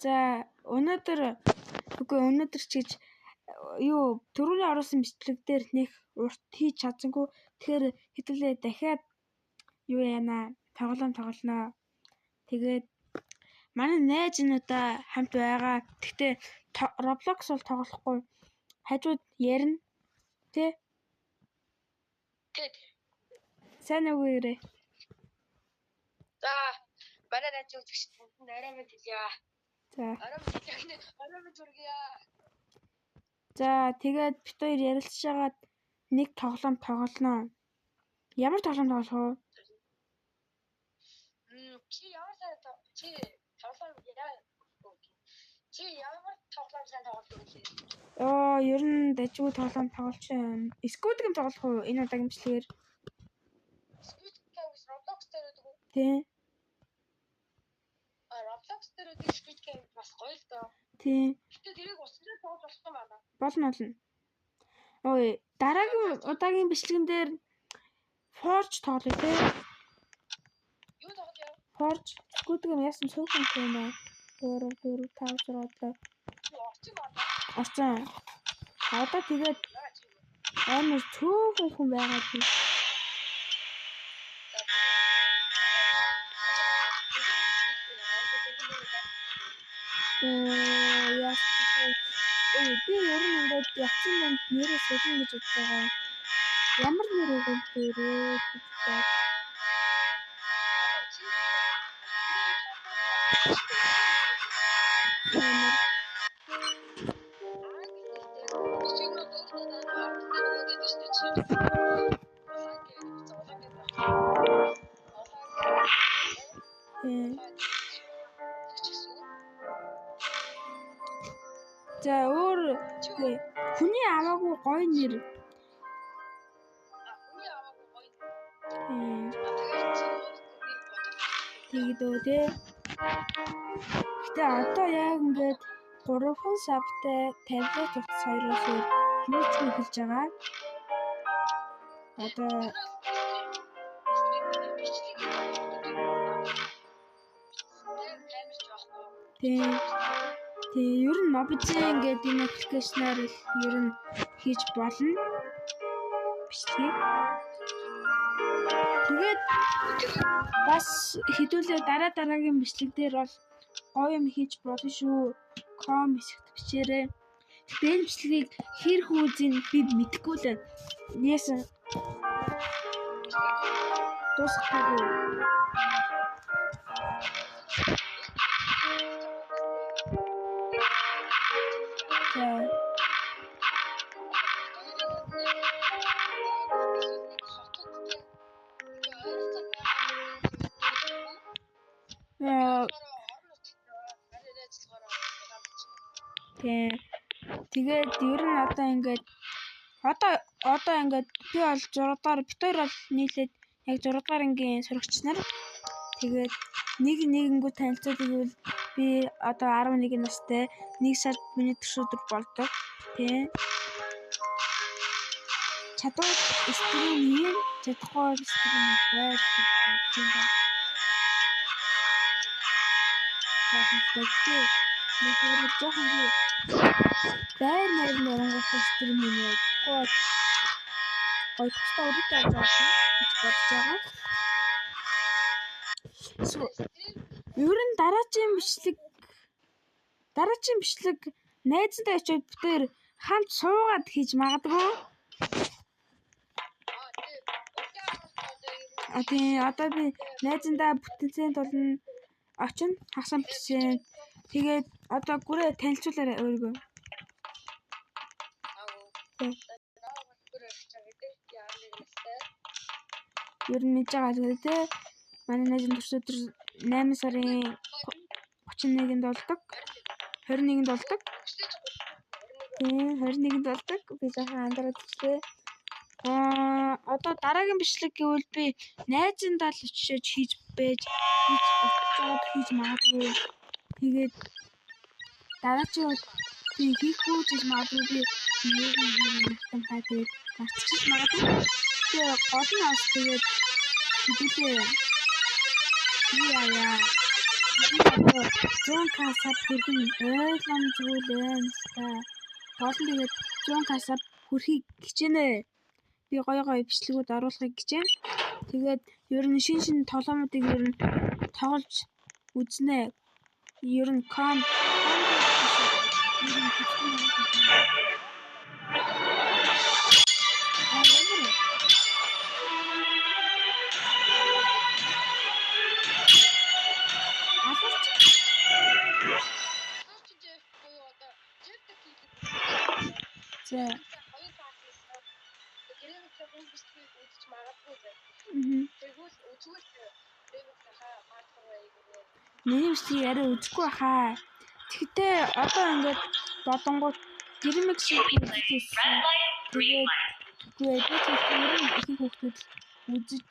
За өнөөдөр ч гэж юу түрүүний оруулсан бичлэг дээр нэх урт хийж чадсангүй. Тэгэхээр хэдүүлээ дахиад юу яана тоглоно. Тэгээд манай найзнуудаа хамт байгаа. Гэхдээ Roblox бол тоглохгүй. Хажууд ярина. Тэ? Сайн уу гэрээ? За манай найз үзэгч танд арай мэд хэлье. За. Арай мэд хүргье. За тэгээд бид хоёр ярилцж байгаад нэг тоглоом тоглоно. Ямар тоглоом тоглох вэ? Чи ямар тоглоом сайн тоглох вэ? Ер нь дажгүй тоглоом тоглож байна. Squid Game тоглох уу? Энэ удаагийн бичлэгээр. Squid Game Roblox дээр үү? Тий. Roblox дээр үү Squid Game бас гоё л доо. Тий. Гэтэ тэрийг уснаа тоглох болох юм байна. Болно. Ой, дараагийн удаагийн бичлэгэн дээр Forge тоглоё тий. Юу тоглоё? Forge Squid Game яасан цөөхөн юм аа. 4 5 6 Орчин. Одоо тэгээд амар цөөхөн хүн байгаа тийм. Би ер нь ингээд явцсан банд нэрээ солино гэж бодож байгаа. Ямар нэр өгөх вэ? За өөр хүний аваагүй гоё нэр. Тэгдөө тий. Гэтэ одоо яг ингээд 3 савтай таблет утас хоёроос YouTube хэлж байгаа. Одоо тий ер нь мобжээ ингээд энэ аппликейшнаар ер нь хийж болно. Бичлэг. Тэгээд бас хэдүүлээ дараагийн бичлэг дээр бол гоё юм хийж болно шүү. Ком хэсэгт бичээрэй. Гэтэ энэ бичлэгийг хэр хүүзийг би мэдэхгүй л байна. Яасан дуусахгүй. Тэгээд ер нь одоо ингээд би бол 6 дахь бит хоёр бол нийлээд яг 6 дахь ангийн сурагч нар. Тэгээд нэгэнгүү танилцаад игвэл би одоо 11 настай 1 сард миний өдөр болдог. Тэ. Чадвар стрим хийн, чадахгүй стрим байл гэж бодож байна. Тэгтээ нэг жоохон байр нэрнгээс стрим хийгээд ойцтой өөртөө заасан гэж бодож байгаа. Ер нь дараагийн бичлэг найзтай очиод бүтээр хамт суугаад хийж магадгүй. Одоо би найзандаа бүтэнцэн толно очино хасан бичсэн. Тэгээд одоо гүрээ танилцуулаарай өөрийгөө. Ер нь мэдж байгаа тэ. Манай найз өдөр 8 сарын 31-нд болдог. 21-нд болдог. Тийм 21-нд болдог. Би жоохон андараад ирлээ. Одоо дараагийн бичлэг гэвэл би найзандаа л очиж хийж магадгүй. Тэгээд дараагийн би хийхгүй гэж магадгүй би нэг тэгээд марцчих магадгүй. Тэгээд гол нь бас тэгээд хэдүүлээ. 100k саб хүрэх нь ойлгомжгүй л байна л та. Тоолн тэгээд 100k саб хүрэхийг хичээнэ. Би гоё бичлэгүүд оруулахыг хичээн. Тэгээд ер нь шин тоглоомуудыг ер нь тоглож үзнэ. Ер нь миний бичлэгийг арай үзэхгүй хаа. Тэгтээ одоо ингээд бодонгууд гэрмэг шиг үзчихсэн. Тэгээд тэгээд их хүүхдүүд үзэж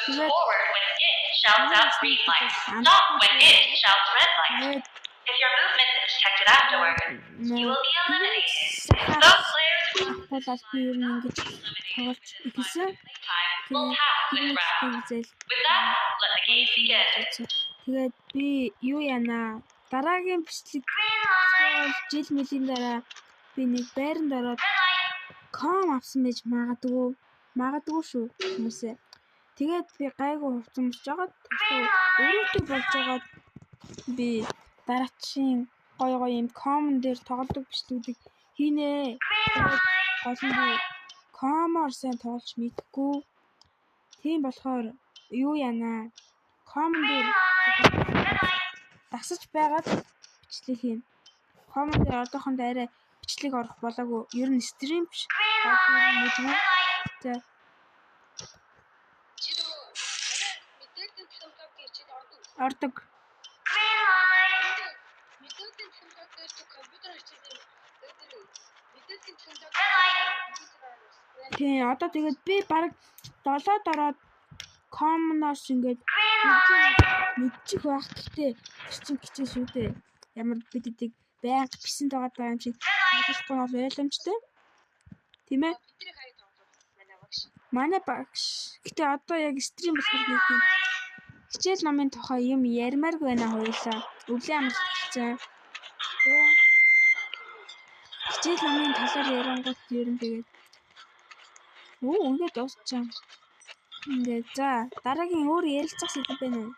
тэгээд shouts out green light. Stop when it shouts red light. If your movement is detected afterward, you will be eliminated. Those players who ер нь ингэж тоглож ихсэн. will pass this round. With that, let the game begin. Тэгээд би юу яана? Дараагийн бичлэг жил мөлийн дараа би нэг байранд ороод ком авсан байж магадгүй шүү хүмүүсээ. Тэгээд би гайгүй хувцамж жагаад өөрөөдөө болж байгаад би дараачийн гоё юм комон дээр тоглодог бичлэгүүдийг хийнэ. Тэгээд гол нь би комоор сайн тоглож мэдгүй. Тийм болохоор юу яана? Комон дээр дасаж байгаад бичлэг хийн. Комон дээр одоохондоо арай бичлэг орох болоогүй. Ер нь стрим биш. За. Ордог. Тий, одоо тэгээд би баг 7-д ороод комноос ингээд мэдчих байх. Гэхдээ чинь хичээл шүү дээ. Ямар бид эдийг байнга бисэнд байгаа юм шиг ойлгохгүй бол ойлгомжтой. Тийм ээ. Манай багш. Гэтэ одоо яг стрим болохоор нэг юм хичээл намын тухай юм ярмааргүй байна хоёулаа. Өвлийн амралт хийсэн. Хичээл намын талаар ярангуут ер нь тэгээд ингээд дуусчаа. Ингээд за дараагийн өөр ярилцах сэдв байна уу?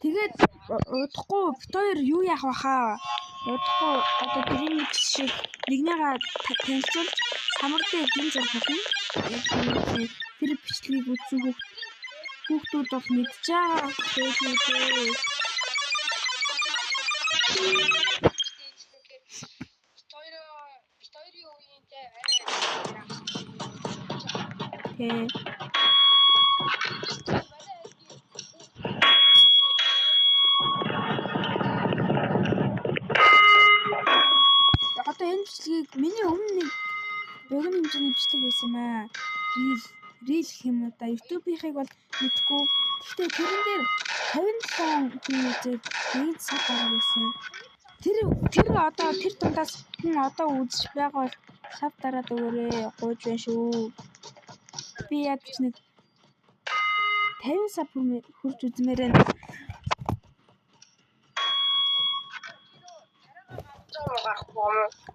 Тэгээд удахгүй бит хоёр юу яах вэ хаа? Удахгүй одоо гэрмэг шиг нэгнийгаа танилцуулж самар дээр гин зурх болно. Тэр бичлэгийг үзсэн хүүхдүүд бол мэдж байгаа хэлээ. Одоо энэ бичлэгийг миний өмнө нэг богино хэмжээний бичлэг байсан юм аа. Рил гэх юм уу да. YouTube-ийнхыг бол мэдгүй. Гэхдээ тэрэн дээр 57 хүн үзээд 1 цаг гарсан байсан. Тэр одоо тэр дундаас хүн одоо үзэж байгаа бол сав дараад өгөөрэй. Гуйж байна шүү. Би яг ч нэг 50 сав хүрч үзмээр байна.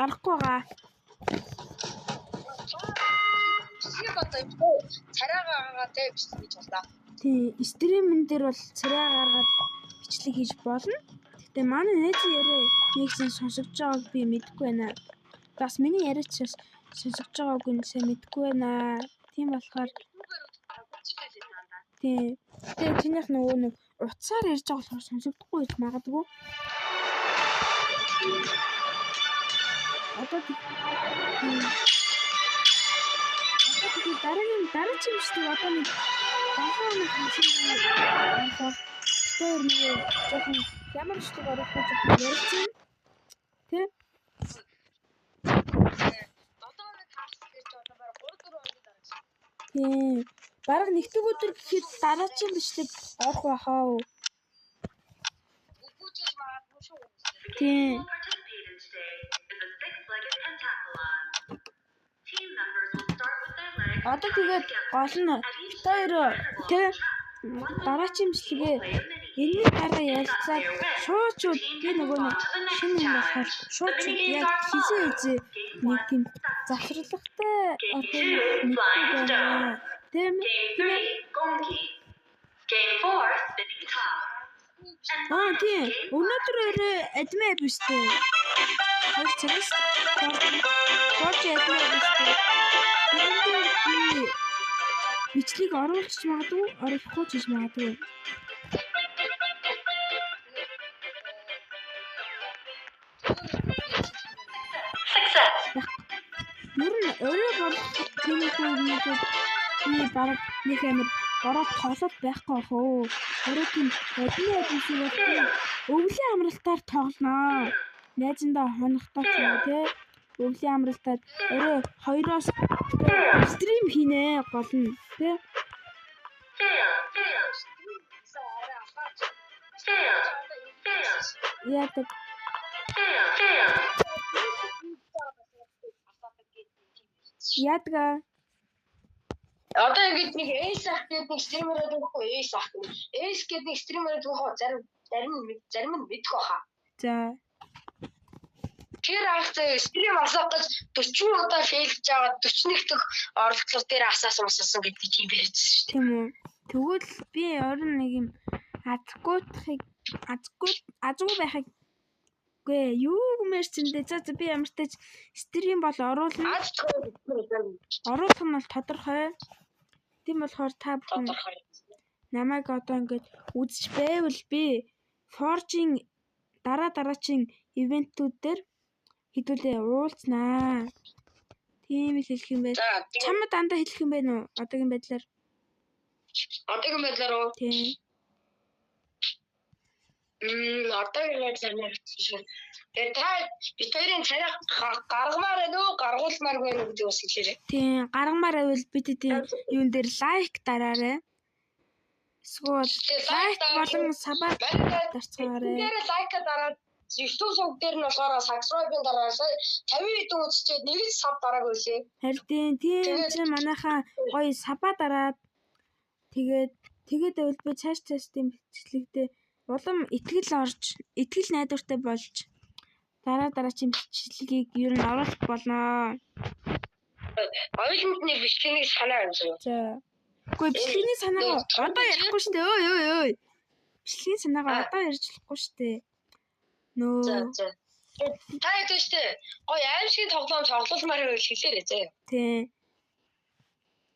Арахгүй байгаа. Царайгаа тэ бичлэг хийж байна. Тий, стримэн дээр бол царай гаргаад бичлэг хийж болно. Гэтэ манай нээзэн яриа нэгсэн сонсогдож байгааг би мэдэхгүй байна. Бас миний яриач сонсогдож байгааг нь сайн мэдэхгүй байна. Тийм болохоор тий. Тэгээ чинийх нөгөө нэг утсаар ярьж байгаа болохоор сонсогдохгүй байж магадгүй. Одоо дараагийн бичлэг одоо нэг 7 хоног хийсэн болохоор тэр нэг жоохон ямар бичлэг оруулах гэж ярьсан. Тэ? 7 хоног таарсан гэж одоо баг 3-4 хоног дараасан. Тий. Бараг нэгдэг өдөр гэхэд дараагийн бичлэг орох байхаа. Үгүйчээс магадгүй шүү. Тий. Team members will start with their legs Одоо тэгээд гол нь хоёр тэг дараачийн бичлэгээ энэний дараа ярилцаад шууд би нөгөө шинэ юм болохоор шууд яг хизээ нэг тийм завсралгатай орхон мэдгүй байна. Game 3, Gongi. Game 4, Spinning Top. Тийм. Өнөөдөр админ биштэй. Хоёр цагаас Forge админ биштэй. Бичлэг оруулж магадгүй, оруулахгүй ч гэж магадгүй. Success. Ер нь өөрөө болох тийм хүмүүсүүд би бараг нэг амар ороод тоглоод байхгүй хөө. Өөрөө тийм админ бишээ болох өвлийн амралтаар тоглоноо. Найзандаа хоногтой ч юм уу те. Өвлийн амралтаар өөрөө хоёроос стрим хийнэ гол нь те. Яадаг. Яадгаа. Одоо ингэж нэг Ace ах гэдэг нэг стримерүүд байхгүй Ace ах. Ace гэдэг нэг стримерүүд байхгүй зарим нь мэдэх баха. За. Тэр ах стрим асах гэж 40 удаа фейлж байгаа 41 дэх оролдлого дээр асаасан гэдэг тийм байжсэн шүү дээ. Тийм үү. Тэгвэл би орон нэг юм азгүй байхыг гээ юу гэмээр зэндээ за би ямар ч тач стрим бол оруулна. Оруулах нь бол тодорхой. Тийм болохоор та бүхэн намайг одоо ингэж үзэж байвал би Forge-ийн дараачийн ивентүүд дээр хэдүүлээ уулзнаа. Тийм л хэлэх юм байна. Чамд дандаа хэлэх юм байна уу? Одоогийн байдлаар. Одоогийн байдлаар уу? Тийм. Одоогийн байдлаар нэрчээ. Тэгээд та бид хоёрын царай гаргамаар байна уу? Гаргуулмаар байна уу гэдэг бас хэлээрэй. Тийм, гаргамаар байвал бид тийм юун дээр лайк дараарай. Эсвэл лайк болон сабаар дарцгаарай. Тэр лайк дараад YouTube сувг дээр нь болохоор subscribe-ын дараа 50 хэдэн үзчихэд нэг л саб дараагүй лээ. Харин тийм чинь манайхаа гоё сабаа дараад тэгээд байвал би цааш тийм бичлэгдээ улам итгэл найдвартай болж дараачийн бичлэгийг ер нь оруулах болно. Ойлмтны бичлэгийг санаа байна. За. Гэхдээ бичлэгийн санаагаа одоо ярихгүй шүү дээ. Ой. Бичлэгийн санаагаа одоо ярьж болохгүй шүү дээ. Нөө. За. Та ядаж штэ. Гоё аимшиг тоглоулмаар байвал хэлээрэй заа. Тий.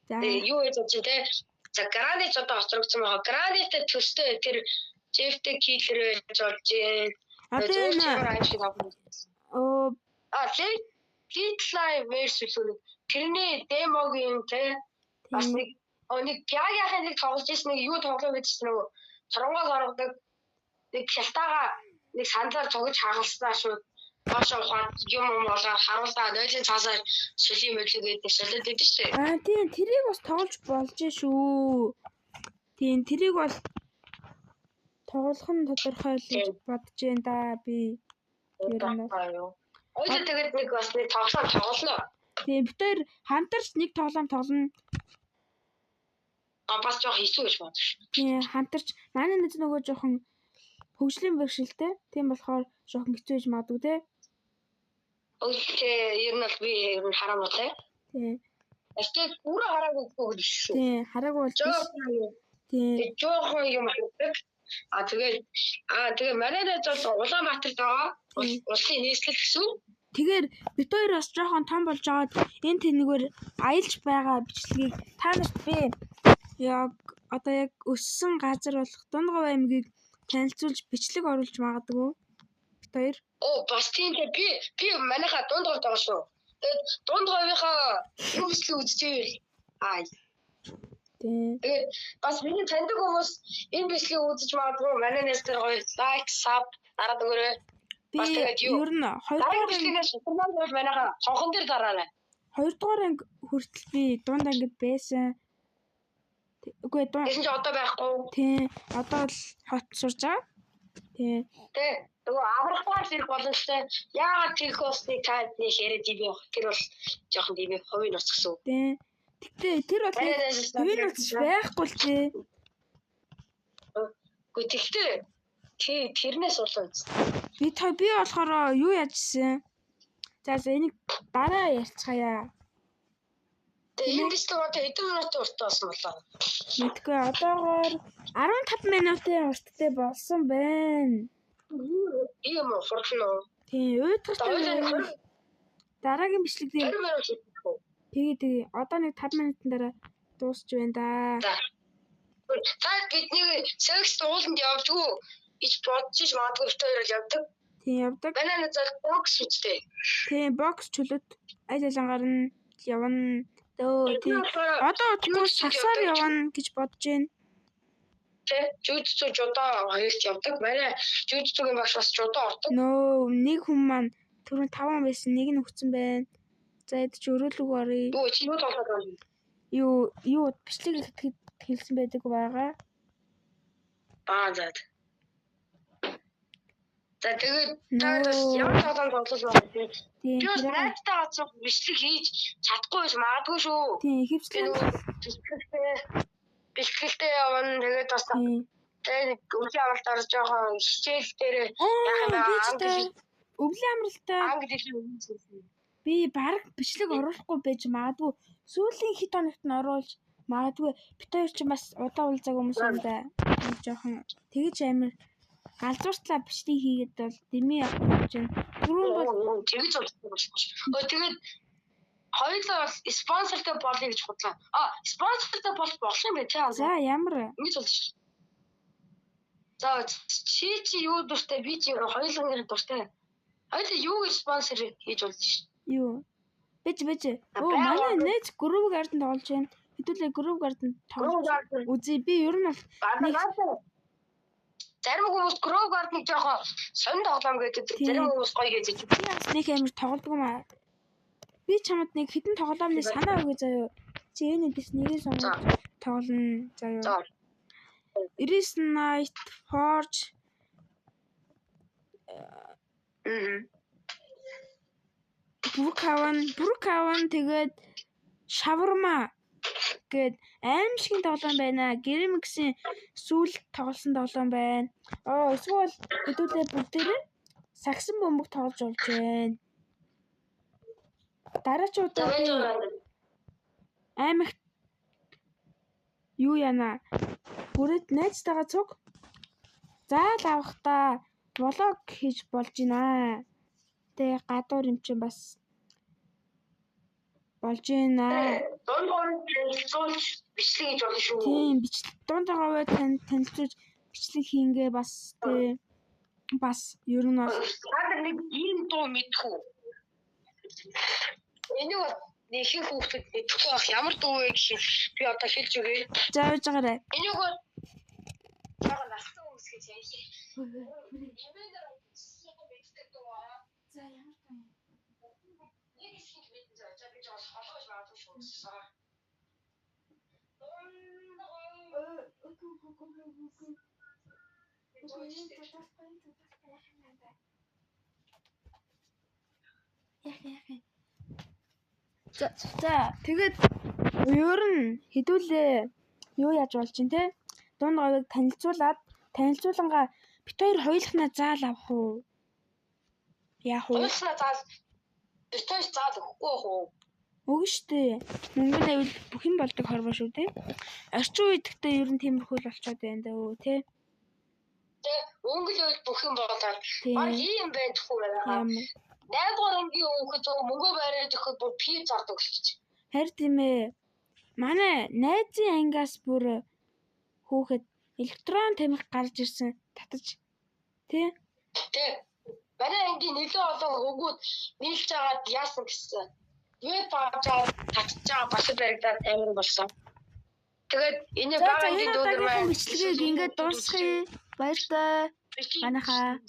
За. Юу гэж чи те. За гранит одоо хоцрогдсон байгаа. Граниттэй төстэй тэр Jeffтэй киллер байж болж одоо аимшиг тоглоулсан. Lead Live versus тэрний демогийн те бас нэг пиагийнхын нэг тоглож ирсэн нэг юу тоглоо гэдсэн нөгөө цоргоос ордог нэг хялтаага нэг сандлаар цогж хагалснаа шууд доошоо ухаад юм болоо харуулдаа нойлын цаасаар шүлийн мэдлэг гэдэг шилээд байдаг шүү дээ. Тийм тэрийг бас тоглож болж шүү. Тийм тэрийг бол тоглох нь тодорхой л гэж бодож байна да би. Ойлоо тэгээд нэг бас нэг тоглолоо. Тийм бид хоёр хамтарч нэг тоглоом тоглоно. Бас жоох хэцүү гэж бодож шүү. Тийм хамтарч манай нэг нөгөө жоохон хөгжлийн бэрхшээлтэй. Тийм болохоор жоохон хэцүү гэж магадгүй те. Окей, ер нь бол би ер нь хараагүй те. Тийм. Эсвэл бүрэ хараагүй гэж шүү. Тийм, хараагүй бол тийм. Жоохон юм харагдав. Тэгээ манай найз бол Улаанбаатарт байгаа. Улсын нийслэл гэсэн. Тэгэхээр бид хоёр бас жоохон том болж байгаад энэ тэнэгээр аялж байгаа бичлэгийг та нарт би яг одоо яг өссөн газар болох Дундгов аймгийг танилцуулж бичлэг оруулж магадгүй. Бид хоёр. Бас тийм дээ би манайхаа Дундговд байгаа шүү. Тэгээд Дундговынхаа бичлэг үзчихвэл тэгээд бас миний таньдаг хүмүүс энэ бичлэгийг үзэж магадгүй манай нэстэр гоё лайк саб дараад өгөөрэй. Би ер нь 2 дугаар бичлэгээс суперман бол манайхаа хонхон дээр дараарай. 2 дугаар анги хүртэл би дунд ангид байсан. Үгүй Тэгсэн чи одоо байхгүй. Тийм. Одоо л хот сурж байгаа. Тийм. Тэг. Нөгөө аврахгаар зэрэг боломжтой. Яагаад тийх болсныг та нэг яриад ийм явах. Тэр бол жоохон тийм хувийн нуц гэсэн. Тийм. Тэгтээ тэр бол энэ утас байхгүй л дээ. Гэхдээ тэгтээ тэрнээс болоо. Би болохоор юу яажсэн? За энийг дараа ярьцгаая. Энэ дэстэ одоо хэдэн минутын урт болсон болоо? Мэдгүй одоогоор 15 минутын урттай болсон байна. Ийм хурдан. Тийм, уйдгартай. Дараагийн бичлэг дээр 20 минут хийх үү? Тэгээ. Одоо нэг 5 минутын дараа дуусч байна да. За бидний секс ууланд явдггүй гэж бодчих магадгүй өөрөөр явдаг. Тийм явдаг. Манай нэг бокс үстэй. Тийм бокс чөлөөт аль алангаар нь явна. Тийм. Одоо утгагүй сагсаар явна гэж бодож байна. Тэ жүжигчүүд жодоо хоёрт явдаг. Манай жүжигчдийн багш бас жодоо ордог. Нөө нэг хүн маань түрүүн 5 байсан, нэг нь өгсөн байна. За эд чи өрөөлөг оръё. Юу чи юу тоглоод байна? Юу бичлэг ихэд хэлсэн байдаг байгаа. За. За тэгээд ямар тоглоом тоглож байгаа вэ? Тийм. Юу найзтай гацсан бичлэг хийж чадахгүй байж магадгүй шүү. Тийм, ихэвчлэн бэлтгэлтэй явна. Тэгээд бас тэгээд өвлийн амралт орж байгаа хичээл дээр яах юм бэ? Өвлийн амралтаа англи хэлний би баг бичлэг оруулахгүй байж магадгүй. Сүүлийн хэд хоногт нь оруулж магадгүй. Бид хоёр ч бас удаа уулзааг хүмүүс юм да. Жохон тэгэж амир галзууртлаа бичлэг хийгээд бол дэмий авах гэж байна. Түрүүн бол тэгэж болчихсон. Тэгээд хоёулаа бол спонсортой болъё гэж бодлоо. Спонсортой болох юм бэ тий. За ямар ингэж болж. За чи юу дуртай би чи хоёулаа дуртай. Хоёулаа юу гэж спонсор хийж болж ш. Юу? Бэж. Манай нэг групп гардан тоглож байна. Хэдүүлээ групп гардан тоглож. Үзье би ер нь бол зарим хүмүүс групп гардан жоохон сонь тоглоом гэдэг. Зарим хүмүүс гоё гэж. Би бас нэг амир тоглодог юм аа. Би чамд нэг хитэн тоглоомны санаа өгье заяа. Чи энэ дэс нэгийг сонгож тоглоно заяа. Iris Night Forge. Брукаван тэгээд шаварма гээд аимшигын тоглоом байна. Гэрмиксийн сүүл тоглосон тоглоом байна. Эсвэл хэдүүлээ бүгдээрээ сагсан бөмбөг тоглож болж байна. Дараачуудаа аймагт юу яана? Бүрээд найзтайгаа цуг заал авахдаа влог хийж болж байна. Тэ гадуур юм чинь бас болж байна. Дундгойд танилцуулж бичлэг хийж болно шүү. Тийм бичлэг дундгойд танилцуулж бичлэг хийнгээ бас тэ бас ер нь бол нэг ийм дуу мэдэх үү? Энийг нэг их хүүхдэд мэдэхгүй байх ямар дуу вэ гэж би одоо хэлж өгье. За яаж байгаарэ? Энийг бол яг настай хүмүүс гэж хэлье. За ямар дуу? Нэг их мэдэн заа би жоо холгож магадгүй шүү. За тэгээд ер нь хэдүүлээ юу яаж болж чинь те дунд говийг танилцуулангаа бит хоёр хоёулахнаа заал авах уу? Яах вэ? Хоёулахнаа заал бит хоёр заал өгөхгүй юу? Өгнө штэ. Мөнгөний аюул бүх юм болдог хорвоо шүү те. Орчин үед гэхдээ ер нь тиймэрхүү л болчиход байна даа те. Тэ өнгөл аюул бүх юм болоод баг ийм байх гэхгүй байна. 8 дугаар ангийн хүүхэд мөнгө байраад өгөхөд бүр пив зардаг болчих. Харин тийм ээ. Манай найзын ангиас бүр хүүхэд электрон тамхи гарч ирсэн татаж тий. Манай ангийн нэлээд олон хөвгүүд нийлж агаад яасан гэсэн. Юу таажаа татчих байгаа бас баригдаад амин болсон. Тэгээд энэ баг ангийн дүүнер маань бичлэгийг ингээд дуусгая. Баярлалаа. Манайхаа